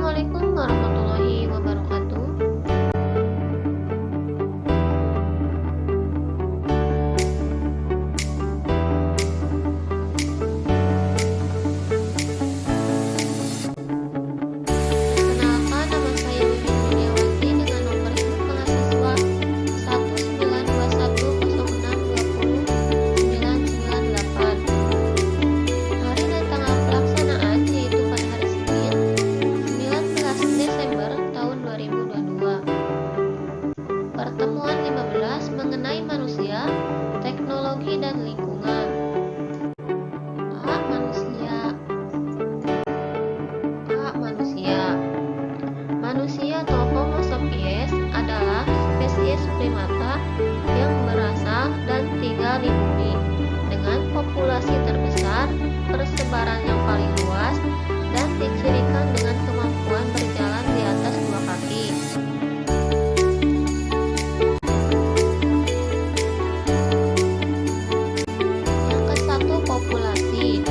Assalamualaikum warahmatullahi wabarakatuh. Perkenalkan, nama saya Wibi Kurniawati dengan nomor induk mahasiswa 19120620998. Hari dan tanggal pelaksanaan yaitu pada hari Senin 19 Desember tahun 2022. Pertemuan 15 mengenai manusia, teknologi dan lingkungan. A. Manusia. Manusia atau Homo sapiens adalah spesies primata yang berasal dan tinggal di bumi dengan populasi terbesar, persebaran yang paling luas, dan dicirikan dengan kemampuan berjalan di atas dua kaki. Yang ke-1, populasi.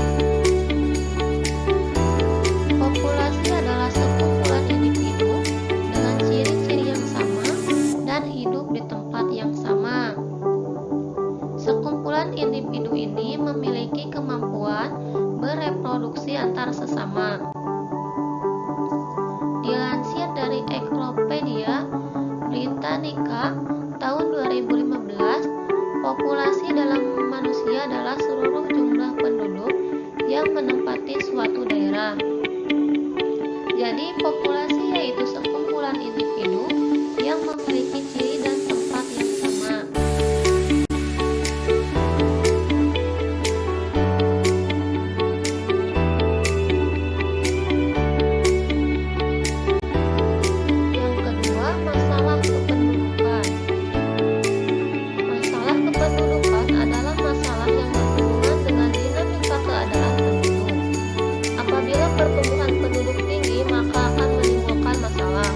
Populasi adalah sekumpulan individu dengan ciri-ciri yang sama dan hidup di tempat yang sama. Sekumpulan individu ini memiliki kemampuan bereproduksi antar sesama. Dilansir dari Encyclopedia Britannica tahun 2015, populasi dalam manusia adalah seluruh jumlah penduduk yang menempati suatu daerah. Jadi, populasi yaitu sekumpulan individu yang memiliki ciri dan tempat yang sama. Yang kedua, masalah kependudukan. Masalah kependudukan adalah masalah yang berhubungan dengan dinamika keadaan penduduk. Apabila pertumbuhan penduduk tinggi, maka akan menimbulkan masalah.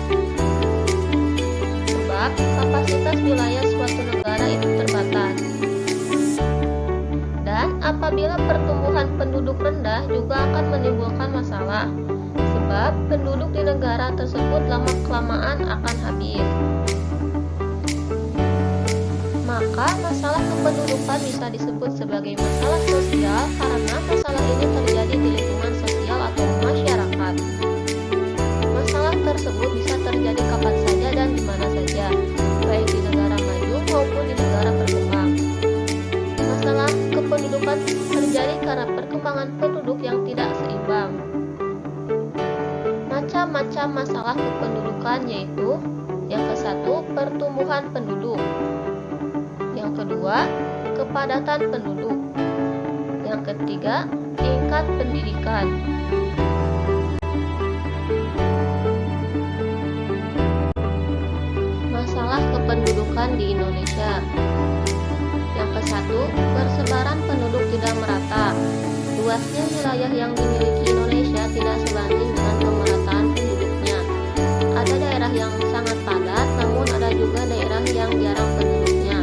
Sebab kapasitas wilayah suatu negara itu terbatas. Dan apabila pertumbuhan penduduk rendah juga akan menimbulkan masalah. Sebab penduduk di negara tersebut lama-kelamaan akan habis. Maka masalah kependudukan bisa disebut sebagai masalah sosial karena masalah ini terjadi di lingkungan sosial atau masyarakat. Masalah tersebut bisa terjadi kapan saja dan di mana saja, baik di negara maju maupun di negara berkembang. Masalah kependudukan terjadi karena perkembangan penduduk yang tidak seimbang. Macam-macam masalah kependudukan yaitu: yang ke-1, pertumbuhan penduduk. Yang kedua, kepadatan penduduk. Yang ketiga, tingkat pendidikan. Masalah kependudukan di Indonesia. Yang ke-1, persebaran penduduk tidak merata. Luasnya wilayah yang dimiliki Indonesia tidak sebanding dengan pemerataan penduduknya. Ada daerah yang sangat padat, namun ada juga daerah yang jarang penduduknya.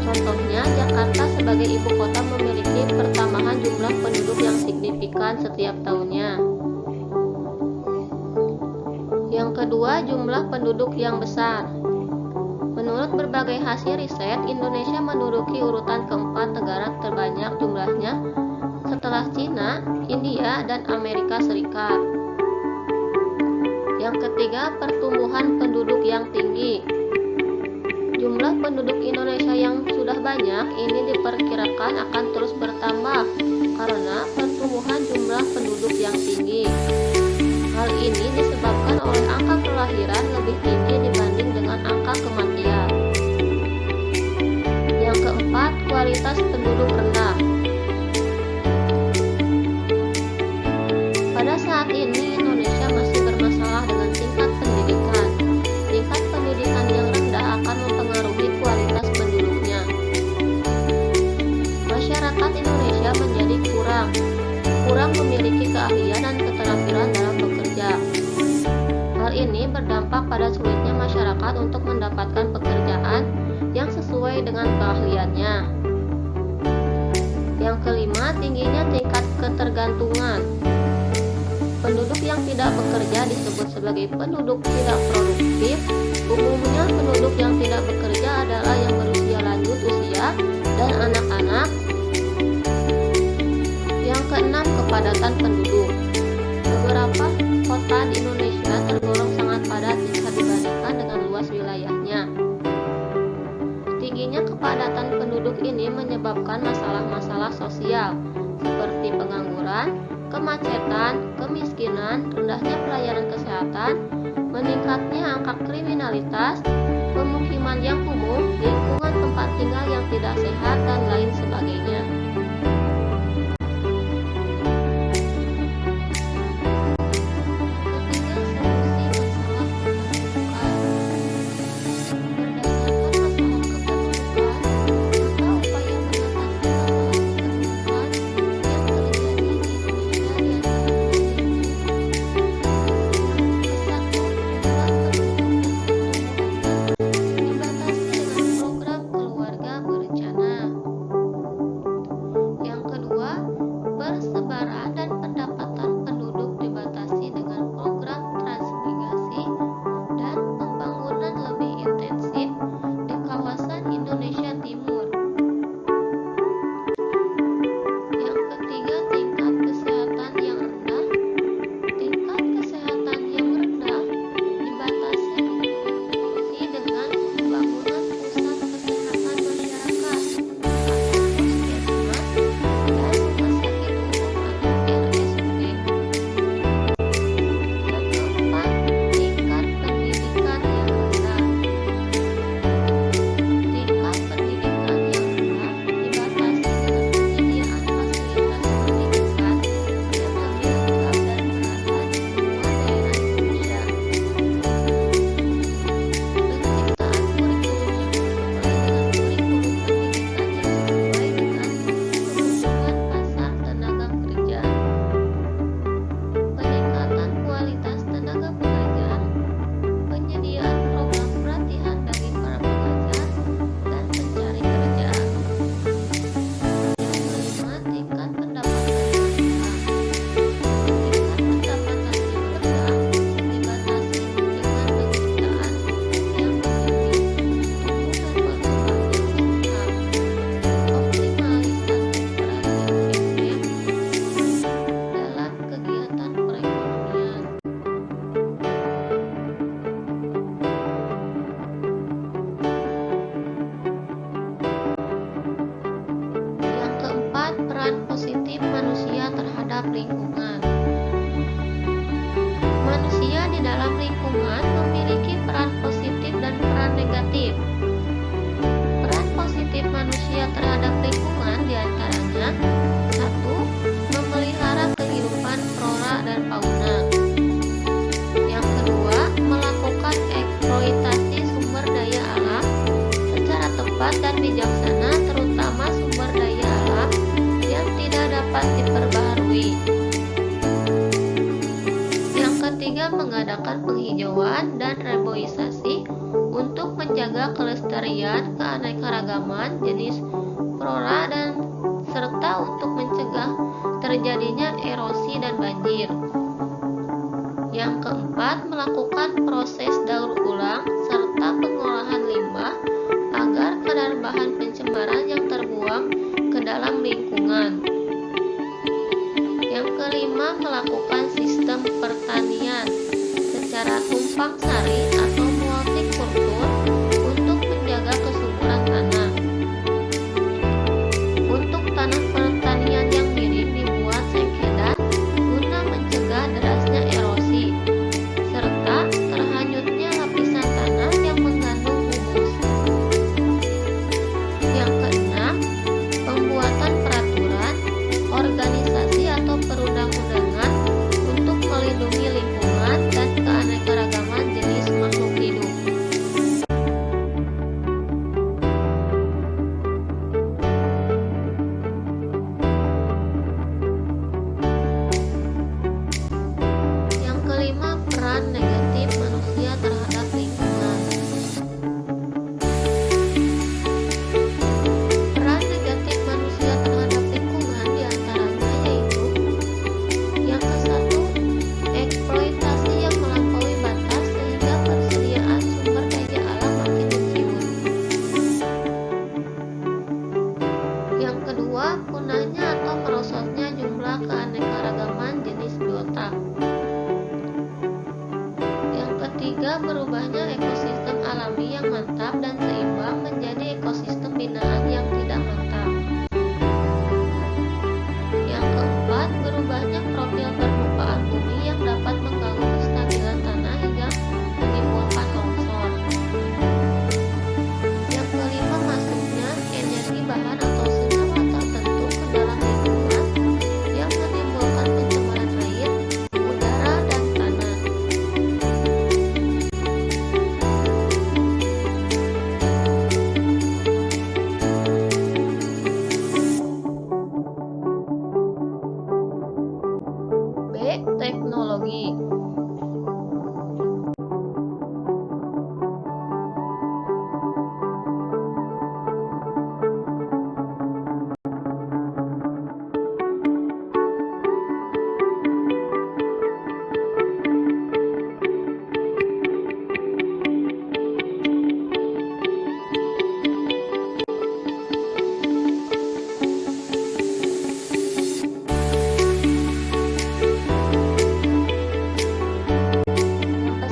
Contohnya, Jakarta sebagai ibu kota memiliki pertambahan jumlah penduduk yang signifikan setiap tahunnya. Yang kedua, jumlah penduduk yang besar. Menurut berbagai hasil riset, Indonesia menduduki urutan keempat negara terbanyak jumlahnya setelah Cina, India, dan Amerika Serikat. Yang ketiga, pertumbuhan penduduk yang tinggi. Jumlah penduduk Indonesia yang sudah banyak ini diperkirakan akan terus bertambah karena pertumbuhan jumlah penduduk yang tinggi. Hal ini disebabkan oleh angka kelahiran lebih tinggi dibanding dengan angka kematian. Yang keempat, kualitas penduduk rendah. Pada saat ini Indonesia masih bermasalah dengan tingkat pendidikan. Tingkat pendidikan yang rendah akan mempengaruhi kualitas penduduknya. Masyarakat Indonesia menjadi kurang memiliki keahlian dan keterampilan dalam bekerja. Hal ini berdampak pada sulitnya masyarakat untuk mendapatkan pekerjaan yang sesuai dengan keahliannya. Yang kelima, tingginya tingkat ketergantungan. Penduduk yang tidak bekerja disebut sebagai penduduk tidak produktif. Umumnya penduduk yang tidak bekerja adalah yang berusia lanjut usia dan anak-anak. Yang keenam, kepadatan penduduk. Beberapa kota di Indonesia tergolong sangat padat jika dibandingkan dengan luas wilayahnya. Tingginya kepadatan penduduk ini menyebabkan masalah-masalah sosial seperti pengangguran, kemacetan, kemiskinan, rendahnya pelayanan kesehatan, meningkatnya angka kriminalitas, pemukiman yang kumuh, lingkungan tempat tinggal yang tidak sehat, dan lain sebagainya. Peran positif manusia terhadap lingkungan. Manusia di dalam lingkungan memiliki peran positif dan peran negatif. Peran positif manusia terhadap lingkungan diantaranya: 1. Memelihara kehidupan flora dan fauna. Yang kedua, melakukan eksploitasi sumber daya alam secara tepat dan bijaksana, terutama sumber daya alam yang tidak dapat diperbaharui. Yang ketiga, mengadakan penghijauan dan reboisasi untuk menjaga kelestarian keanekaragaman jenis flora dan serta untuk mencegah terjadinya erosi dan banjir. Yang keempat, melakukan proses daur ulang serta pengolahan limbah agar kadar bahan pencemaran yang terbuang ke dalam lingkungan. Yang kelima, melakukan sistem pertanian secara tumpang sari atau multikultur untuk menjaga kesuburan tanah. Untuk tanah pertanian yang miring dibuat sengkedan guna mencegah derasnya erosi serta terhanyutnya lapisan Berubahnya ekosistem alami yang mantap dan seimbang menjadi ekosistem binaan yang tidak mantap. Yang keempat, berubahnya profil permukaan bumi yang dapat mengganggu kestabilan tanah hingga menimbulkan longsor. Yang kelima, masuknya energi bahan atau senyawa tertentu ke dalam lingkungan yang menimbulkan pencemaran air, udara, dan tanah. B. Teknologi.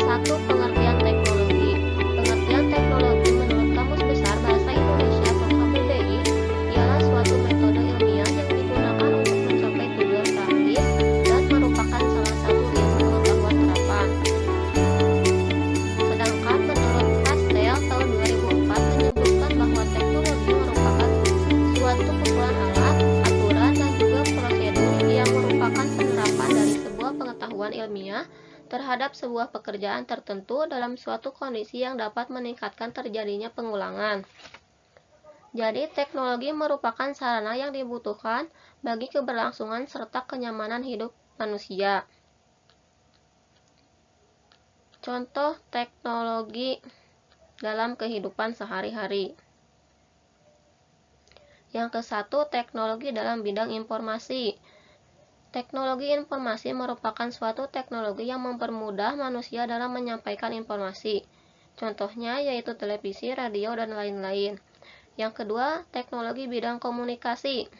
Satu, pengertian teknologi. Pengertian teknologi menurut Kamus Besar Bahasa Indonesia atau KBBI ialah suatu metode ilmiah yang digunakan untuk mencapai tujuan praktis dan merupakan salah satu ilmu pengetahuan terapan. Sedangkan menurut Kastel tahun 2004 menyebutkan bahwa teknologi merupakan suatu kumpulan alat, aturan, dan juga prosedur yang merupakan penerapan dari sebuah pengetahuan ilmiah terhadap sebuah pekerjaan tertentu dalam suatu kondisi yang dapat meningkatkan terjadinya pengulangan. Jadi, teknologi merupakan sarana yang dibutuhkan bagi keberlangsungan serta kenyamanan hidup manusia. Contoh teknologi dalam kehidupan sehari-hari. Yang ke-1, teknologi dalam bidang informasi. Teknologi informasi merupakan suatu teknologi yang mempermudah manusia dalam menyampaikan informasi. Contohnya yaitu televisi, radio, dan lain-lain. Yang kedua, teknologi bidang komunikasi.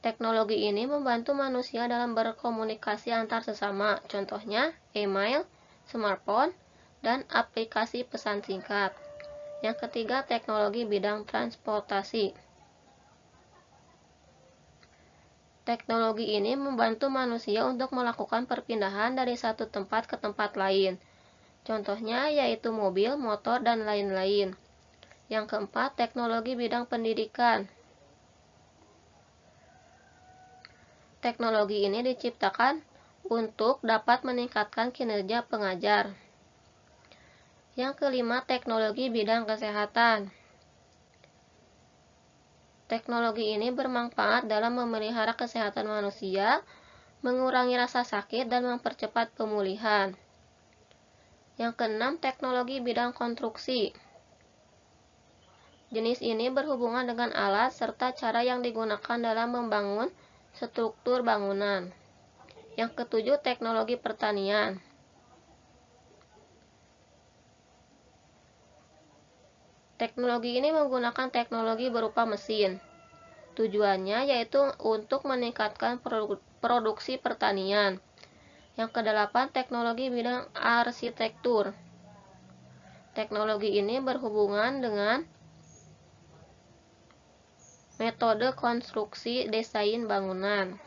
Teknologi ini membantu manusia dalam berkomunikasi antar sesama. Contohnya email, smartphone, dan aplikasi pesan singkat. Yang ketiga, teknologi bidang transportasi. Teknologi ini membantu manusia untuk melakukan perpindahan dari satu tempat ke tempat lain. Contohnya yaitu mobil, motor, dan lain-lain. Yang keempat, teknologi bidang pendidikan. Teknologi ini diciptakan untuk dapat meningkatkan kinerja pengajar. Yang kelima, teknologi bidang kesehatan. Teknologi ini bermanfaat dalam memelihara kesehatan manusia, mengurangi rasa sakit, dan mempercepat pemulihan. Yang keenam, teknologi bidang konstruksi. Jenis ini berhubungan dengan alat serta cara yang digunakan dalam membangun struktur bangunan. Yang ketujuh, teknologi pertanian. Teknologi ini menggunakan teknologi berupa mesin. Tujuannya yaitu untuk meningkatkan produksi pertanian. Yang kedelapan, teknologi bidang arsitektur. Teknologi ini berhubungan dengan metode konstruksi desain bangunan.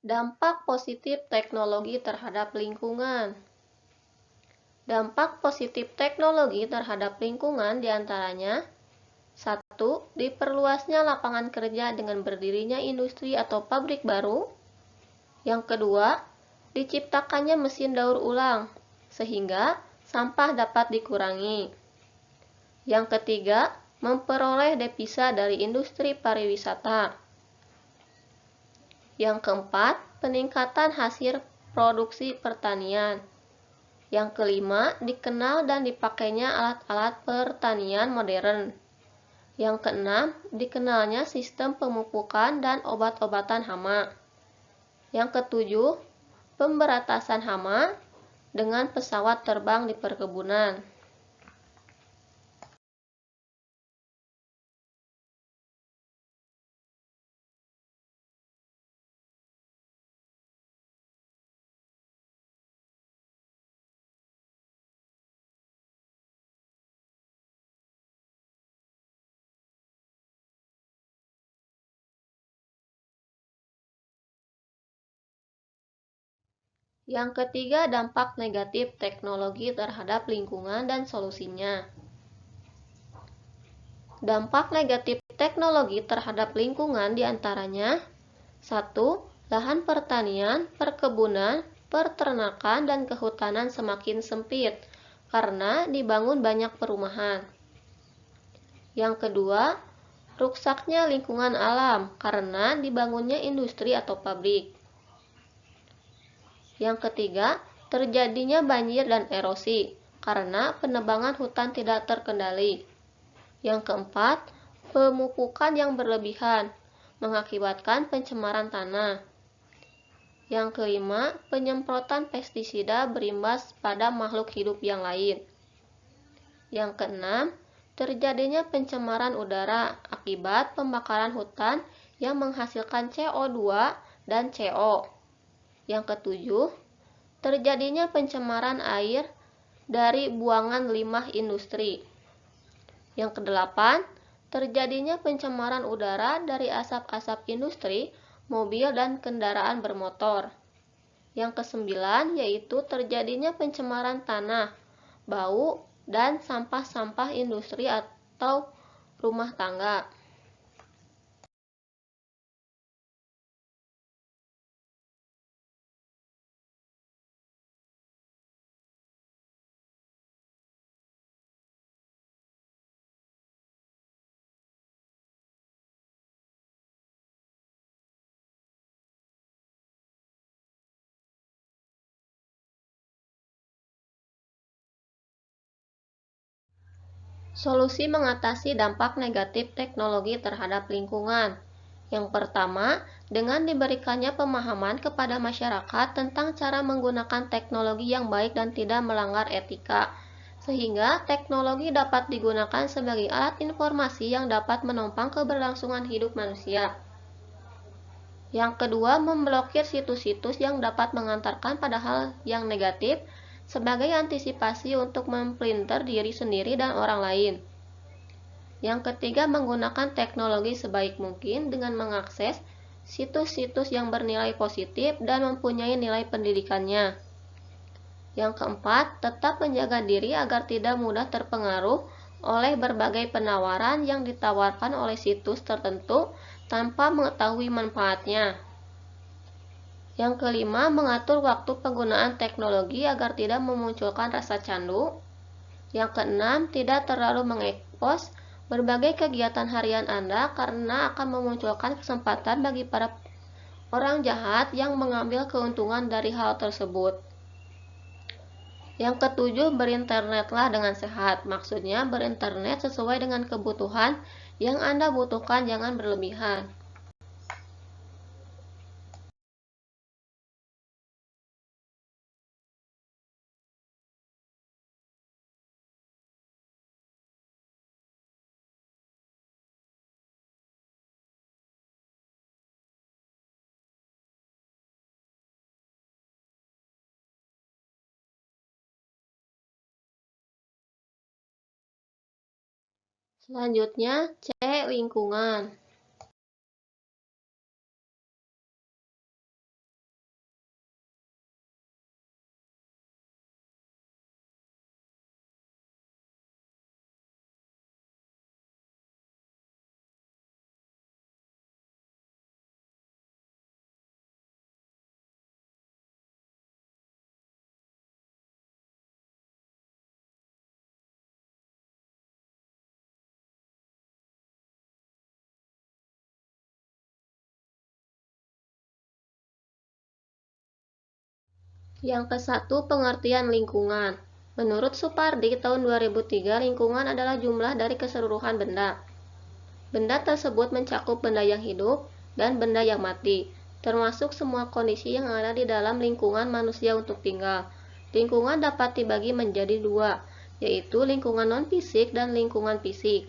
Dampak positif teknologi terhadap lingkungan. Dampak positif teknologi terhadap lingkungan diantaranya: 1. Diperluasnya lapangan kerja dengan berdirinya industri atau pabrik baru. Yang kedua, diciptakannya mesin daur ulang, sehingga sampah dapat dikurangi. Yang ketiga, memperoleh devisa dari industri pariwisata. Yang keempat, peningkatan hasil produksi pertanian. Yang kelima, dikenal dan dipakainya alat-alat pertanian modern. Yang keenam, dikenalnya sistem pemupukan dan obat-obatan hama. Yang ketujuh, pemberantasan hama dengan pesawat terbang di perkebunan. Yang ketiga, dampak negatif teknologi terhadap lingkungan dan solusinya. Dampak negatif teknologi terhadap lingkungan diantaranya: 1. Lahan pertanian, perkebunan, peternakan, dan kehutanan semakin sempit karena dibangun banyak perumahan. Yang kedua, rusaknya lingkungan alam karena dibangunnya industri atau pabrik. Yang ketiga, terjadinya banjir dan erosi karena penebangan hutan tidak terkendali. Yang keempat, pemupukan yang berlebihan mengakibatkan pencemaran tanah. Yang kelima, penyemprotan pestisida berimbas pada makhluk hidup yang lain. Yang keenam, terjadinya pencemaran udara akibat pembakaran hutan yang menghasilkan CO2 dan CO. Yang ketujuh, terjadinya pencemaran air dari buangan limbah industri. Yang kedelapan, terjadinya pencemaran udara dari asap-asap industri, mobil, dan kendaraan bermotor. Yang kesembilan, yaitu terjadinya pencemaran tanah, bau, dan sampah-sampah industri atau rumah tangga. Solusi mengatasi dampak negatif teknologi terhadap lingkungan. Yang pertama, dengan diberikannya pemahaman kepada masyarakat tentang cara menggunakan teknologi yang baik dan tidak melanggar etika, sehingga teknologi dapat digunakan sebagai alat informasi yang dapat menopang keberlangsungan hidup manusia. Yang kedua, memblokir situs-situs yang dapat mengantarkan pada hal yang negatif sebagai antisipasi untuk memplinter diri sendiri dan orang lain. Yang ketiga, menggunakan teknologi sebaik mungkin dengan mengakses situs-situs yang bernilai positif dan mempunyai nilai pendidikannya. Yang keempat, tetap menjaga diri agar tidak mudah terpengaruh oleh berbagai penawaran yang ditawarkan oleh situs tertentu tanpa mengetahui manfaatnya. Yang kelima, mengatur waktu penggunaan teknologi agar tidak memunculkan rasa candu. Yang keenam, tidak terlalu mengekspos berbagai kegiatan harian Anda karena akan memunculkan kesempatan bagi para orang jahat yang mengambil keuntungan dari hal tersebut. Yang ketujuh, berinternetlah dengan sehat. Maksudnya berinternet sesuai dengan kebutuhan yang Anda butuhkan, jangan berlebihan. Selanjutnya, C. Lingkungan. Yang ke-1, pengertian lingkungan. Menurut Supardi, tahun 2003, lingkungan adalah jumlah dari keseluruhan benda. Benda tersebut mencakup benda yang hidup dan benda yang mati, termasuk semua kondisi yang ada di dalam lingkungan manusia untuk tinggal. Lingkungan dapat dibagi menjadi dua, yaitu lingkungan non-fisik dan lingkungan fisik.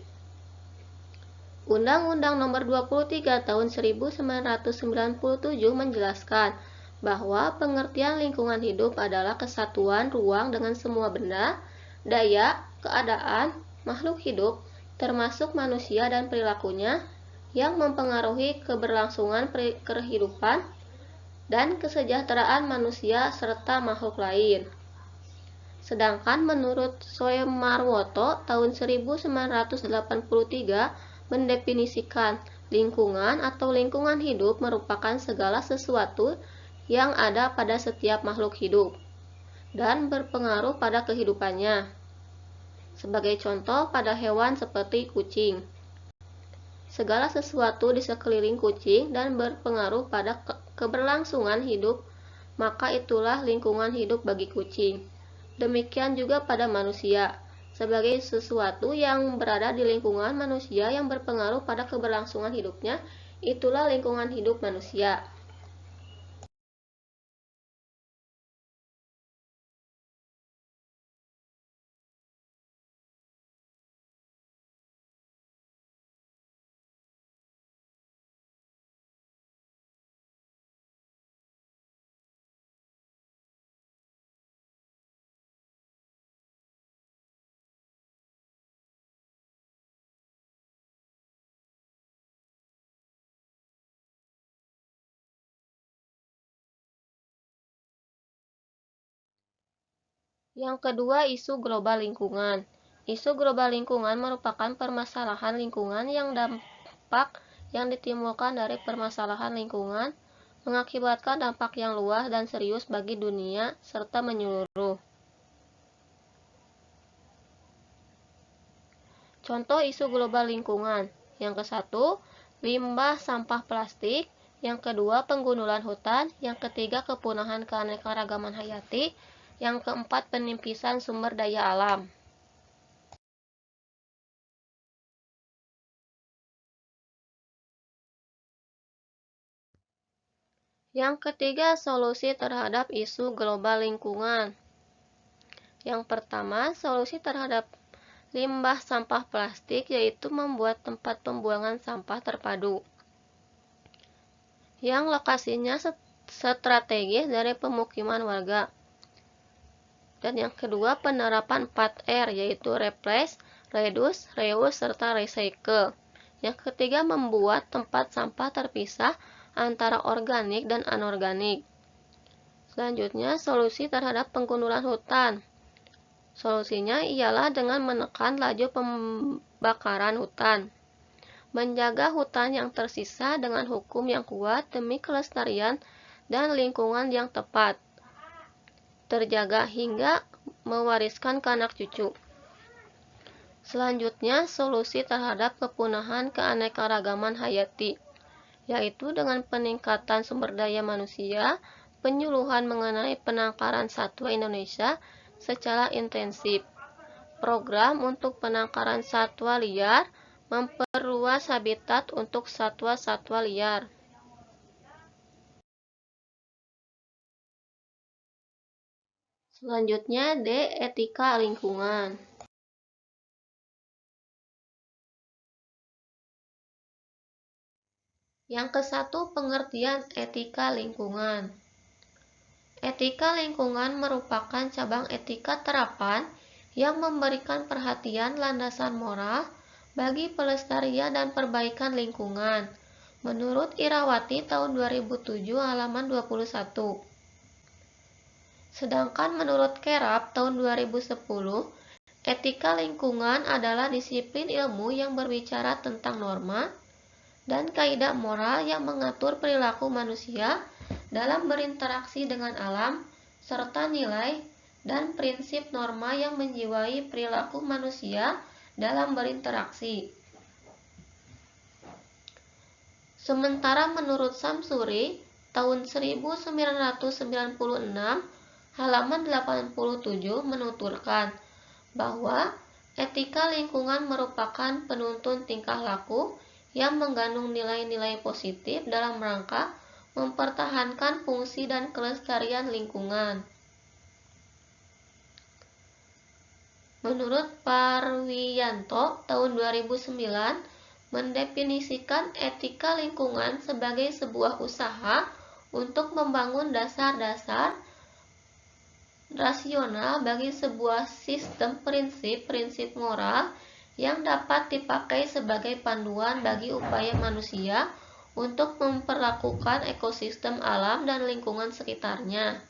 Undang-Undang Nomor 23 Tahun 1997 menjelaskan bahwa pengertian lingkungan hidup adalah kesatuan ruang dengan semua benda, daya, keadaan, makhluk hidup, termasuk manusia dan perilakunya, yang mempengaruhi keberlangsungan kehidupan dan kesejahteraan manusia serta makhluk lain. Sedangkan menurut Soemarwoto tahun 1983 mendefinisikan lingkungan atau lingkungan hidup merupakan segala sesuatu yang ada pada setiap makhluk hidup dan berpengaruh pada kehidupannya. Sebagai contoh, pada hewan seperti kucing. Segala sesuatu di sekeliling kucing dan berpengaruh pada keberlangsungan hidup, maka itulah lingkungan hidup bagi kucing. Demikian juga pada manusia. Sebagai sesuatu yang berada di lingkungan manusia yang berpengaruh pada keberlangsungan hidupnya, itulah lingkungan hidup manusia. Yang kedua, isu global lingkungan. Isu global lingkungan merupakan permasalahan lingkungan yang dampak yang ditimbulkan dari permasalahan lingkungan mengakibatkan dampak yang luas dan serius bagi dunia serta menyeluruh. Contoh isu global lingkungan. Yang ke-1, limbah sampah plastik. Yang kedua, penggundulan hutan. Yang ketiga, kepunahan keanekaragaman hayati. Yang keempat, penimpisan sumber daya alam. Yang ketiga, solusi terhadap isu global lingkungan. Yang pertama, solusi terhadap limbah sampah plastik yaitu membuat tempat pembuangan sampah terpadu yang lokasinya strategis dari pemukiman warga. Dan yang kedua, penerapan 4R yaitu replace, reduce, reuse, serta recycle. Yang ketiga, membuat tempat sampah terpisah antara organik dan anorganik. Selanjutnya, solusi terhadap penggundulan hutan. Solusinya ialah dengan menekan laju pembakaran hutan, menjaga hutan yang tersisa dengan hukum yang kuat demi kelestarian dan lingkungan yang tepat, terjaga hingga mewariskan ke anak cucu. Selanjutnya, solusi terhadap kepunahan keanekaragaman hayati, yaitu dengan peningkatan sumber daya manusia, penyuluhan mengenai penangkaran satwa Indonesia secara intensif, program untuk penangkaran satwa liar, memperluas habitat untuk satwa-satwa liar. Selanjutnya, D. Etika lingkungan. Yang ke-1, pengertian etika lingkungan. Etika lingkungan merupakan cabang etika terapan yang memberikan perhatian landasan moral bagi pelestarian dan perbaikan lingkungan. Menurut Irawati tahun 2007 halaman 21. Sedangkan menurut Kerap tahun 2010, etika lingkungan adalah disiplin ilmu yang berbicara tentang norma dan kaidah moral yang mengatur perilaku manusia dalam berinteraksi dengan alam, serta nilai dan prinsip norma yang menjiwai perilaku manusia dalam berinteraksi. Sementara menurut Samsuri tahun 1996 Halaman 87 menuturkan bahwa etika lingkungan merupakan penuntun tingkah laku yang mengandung nilai-nilai positif dalam rangka mempertahankan fungsi dan kelestarian lingkungan. Menurut Parwiyanto tahun 2009 mendefinisikan etika lingkungan sebagai sebuah usaha untuk membangun dasar-dasar rasional bagi sebuah sistem prinsip-prinsip moral yang dapat dipakai sebagai panduan bagi upaya manusia untuk memperlakukan ekosistem alam dan lingkungan sekitarnya.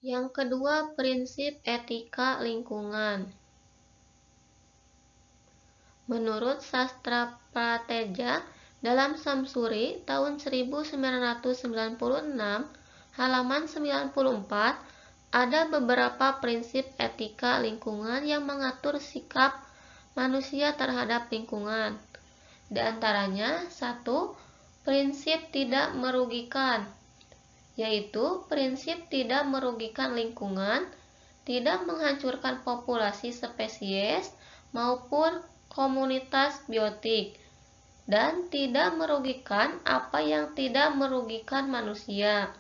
Yang kedua, prinsip etika lingkungan. Menurut Sastra Prateja dalam Samsuri tahun 1996 halaman 94 ada beberapa prinsip etika lingkungan yang mengatur sikap manusia terhadap lingkungan. Di antaranya, 1. Prinsip tidak merugikan, yaitu prinsip tidak merugikan lingkungan, tidak menghancurkan populasi spesies maupun komunitas biotik, dan tidak merugikan apa yang tidak merugikan manusia.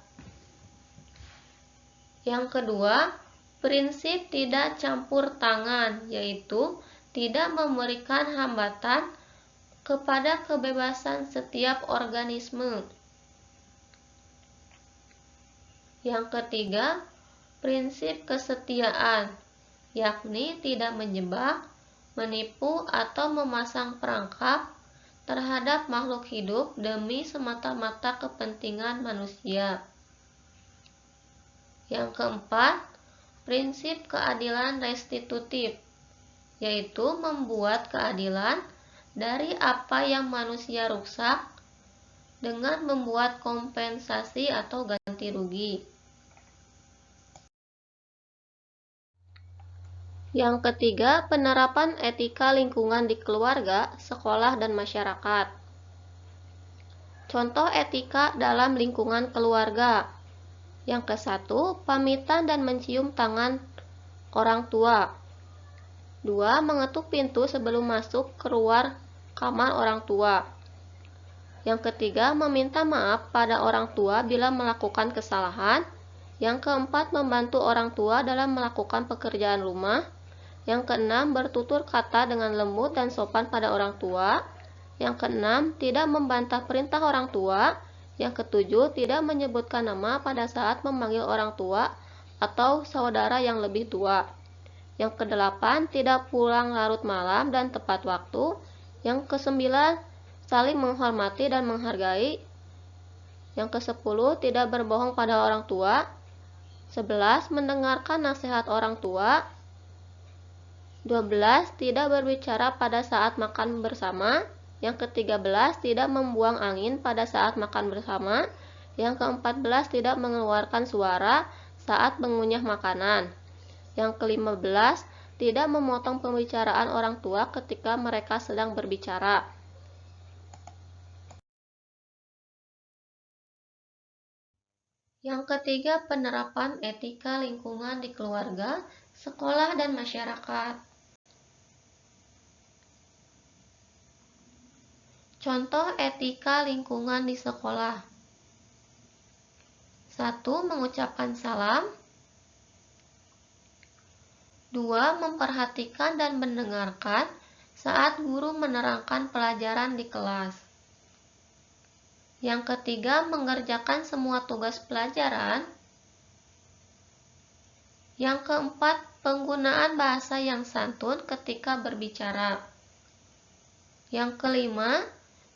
Yang kedua, prinsip tidak campur tangan, yaitu tidak memberikan hambatan kepada kebebasan setiap organisme. Yang ketiga, prinsip kesetiaan, yakni tidak menjebak, menipu, atau memasang perangkap terhadap makhluk hidup demi semata-mata kepentingan manusia. Yang keempat, prinsip keadilan restitutif, yaitu membuat keadilan dari apa yang manusia rusak dengan membuat kompensasi atau ganti rugi. Yang ketiga, penerapan etika lingkungan di keluarga, sekolah, dan masyarakat. Contoh etika dalam lingkungan keluarga. Yang ke-1, pamitan dan mencium tangan orang tua. 2. Mengetuk pintu sebelum masuk keluar kamar orang tua. Yang ketiga, meminta maaf pada orang tua bila melakukan kesalahan. Yang keempat, membantu orang tua dalam melakukan pekerjaan rumah. Yang keenam, bertutur kata dengan lembut dan sopan pada orang tua. Yang keenam, tidak membantah perintah orang tua. Yang ketujuh, tidak menyebutkan nama pada saat memanggil orang tua atau saudara yang lebih tua. Yang kedelapan, tidak pulang larut malam dan tepat waktu. Yang kesembilan, saling menghormati dan menghargai. Yang kesepuluh, tidak berbohong pada orang tua. 11. Mendengarkan nasihat orang tua. 12. Tidak berbicara pada saat makan bersama. Yang ke-13, tidak membuang angin pada saat makan bersama. Yang ke-14, tidak mengeluarkan suara saat mengunyah makanan. Yang ke-15, tidak memotong pembicaraan orang tua ketika mereka sedang berbicara. Yang ketiga, penerapan etika lingkungan di keluarga, sekolah, dan masyarakat. Contoh etika lingkungan di sekolah. 1. Mengucapkan salam. 2. Memperhatikan dan mendengarkan saat guru menerangkan pelajaran di kelas. Yang ketiga, mengerjakan semua tugas pelajaran. Yang keempat, penggunaan bahasa yang santun ketika berbicara. Yang kelima,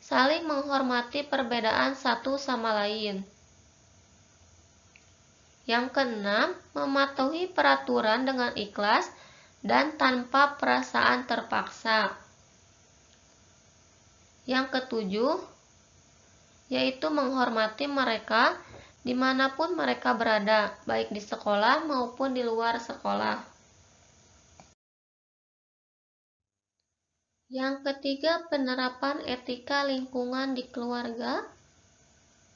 saling menghormati perbedaan satu sama lain. Yang keenam, mematuhi peraturan dengan ikhlas dan tanpa perasaan terpaksa. Yang ketujuh, yaitu menghormati mereka dimanapun mereka berada, baik di sekolah maupun di luar sekolah. Yang ketiga, penerapan etika lingkungan di keluarga,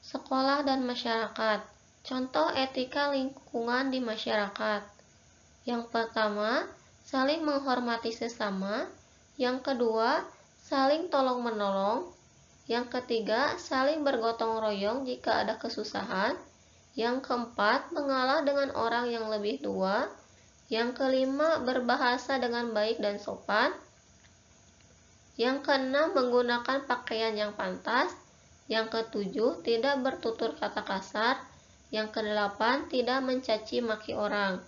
sekolah, dan masyarakat. Contoh etika lingkungan di masyarakat. Yang pertama, saling menghormati sesama. Yang kedua, saling tolong-menolong. Yang ketiga, saling bergotong royong jika ada kesusahan. Yang keempat, mengalah dengan orang yang lebih tua. Yang kelima, berbahasa dengan baik dan sopan. Yang keenam, menggunakan pakaian yang pantas. Yang ketujuh, tidak bertutur kata kasar. Yang kedelapan, tidak mencaci maki orang.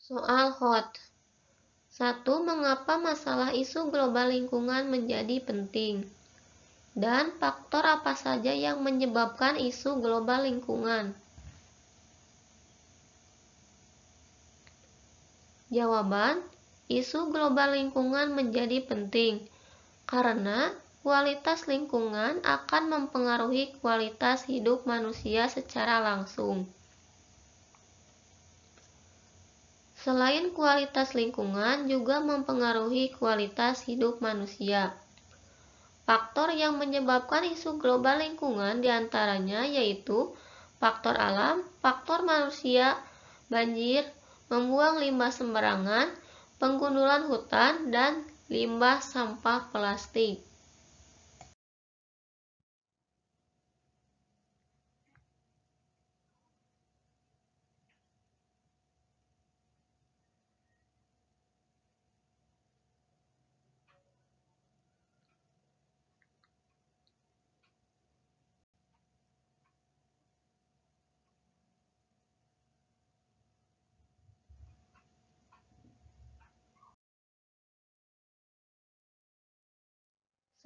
Soal HOT. 1. Mengapa masalah isu global lingkungan menjadi penting? Dan faktor apa saja yang menyebabkan isu global lingkungan? Jawaban, isu global lingkungan menjadi penting karena kualitas lingkungan akan mempengaruhi kualitas hidup manusia secara langsung. Selain kualitas lingkungan juga mempengaruhi kualitas hidup manusia. Faktor yang menyebabkan isu global lingkungan diantaranya yaitu faktor alam, faktor manusia, banjir, membuang limbah sembarangan, penggundulan hutan, dan limbah sampah plastik.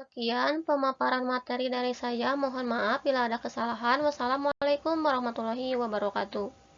Sekian pemaparan materi dari saya. Mohon maaf bila ada kesalahan. Wassalamualaikum warahmatullahi wabarakatuh.